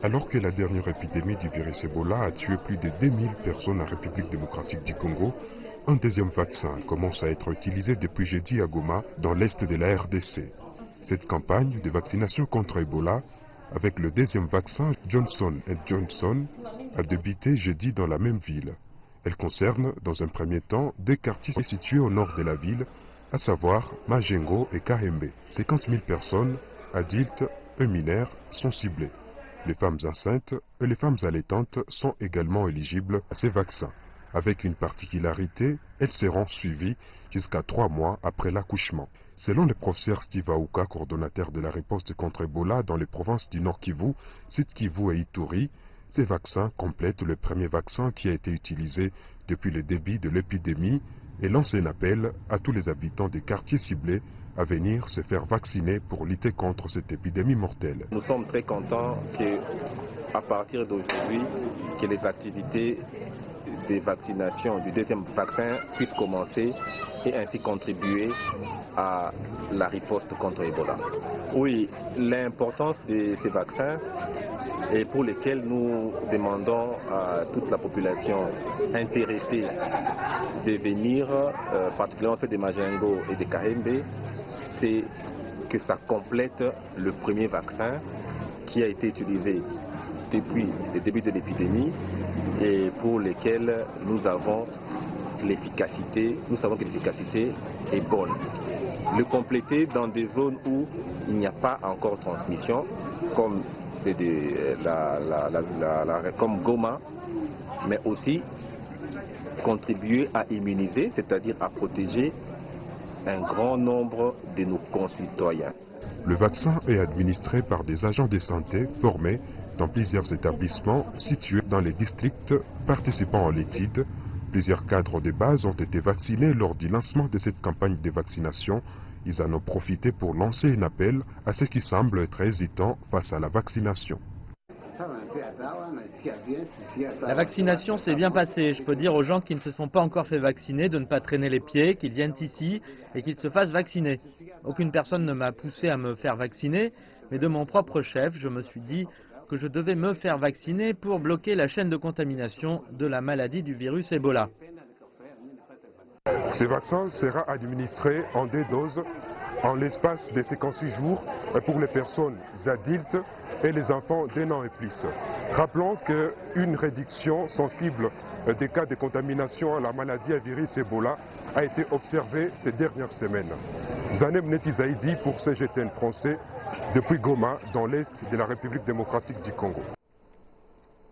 Alors que la dernière épidémie du virus Ebola a tué plus de 2000 personnes en République démocratique du Congo, un deuxième vaccin commence à être utilisé depuis jeudi à Goma, dans l'est de la RDC. Cette campagne de vaccination contre Ebola, avec le deuxième vaccin Johnson & Johnson, a débuté jeudi dans la même ville. Elle concerne, dans un premier temps, deux quartiers situés au nord de la ville, à savoir Majengo et Kahembe. 50 000 personnes, adultes et mineurs, sont ciblées. Les femmes enceintes et les femmes allaitantes sont également éligibles à ces vaccins. Avec une particularité, elles seront suivies jusqu'à 3 mois après l'accouchement. Selon le professeur Steve Aouka, coordonnateur de la riposte contre Ebola dans les provinces du Nord Kivu, Sud Kivu et Ituri, ces vaccins complètent le premier vaccin qui a été utilisé depuis le début de l'épidémie et lance un appel à tous les habitants des quartiers ciblés à venir se faire vacciner pour lutter contre cette épidémie mortelle. Nous sommes très contents qu'à partir d'aujourd'hui, que les activités de vaccination du deuxième vaccin puissent commencer et ainsi contribuer à la riposte contre Ebola. Oui, l'importance de ces vaccins et pour lesquels nous demandons à toute la population intéressée de venir, particulièrement ceux de Majengo et de Kahembe, c'est que ça complète le premier vaccin qui a été utilisé depuis le début de l'épidémie et pour lesquels nous savons que l'efficacité est bonne. Le compléter dans des zones où il n'y a pas encore transmission, comme comme Goma, mais aussi contribuer à immuniser, c'est-à-dire à protéger un grand nombre de nos concitoyens. Le vaccin est administré par des agents de santé formés dans plusieurs établissements situés dans les districts participant à l'étude. Plusieurs cadres de base ont été vaccinés lors du lancement de cette campagne de vaccination. Ils en ont profité pour lancer un appel à ceux qui semblent être hésitants face à la vaccination. La vaccination s'est bien passée. Je peux dire aux gens qui ne se sont pas encore fait vacciner de ne pas traîner les pieds, qu'ils viennent ici et qu'ils se fassent vacciner. Aucune personne ne m'a poussé à me faire vacciner, mais de mon propre chef, je me suis dit que je devais me faire vacciner pour bloquer la chaîne de contamination de la maladie du virus Ebola. Ce vaccin sera administré en 2 doses en l'espace de 56 jours pour les personnes adultes et les enfants d'1 an et plus. Rappelons qu'une réduction sensible des cas de contamination à la maladie à virus Ebola a été observée ces dernières semaines. Zanem Netizaïdi pour CGTN français depuis Goma dans l'est de la République démocratique du Congo.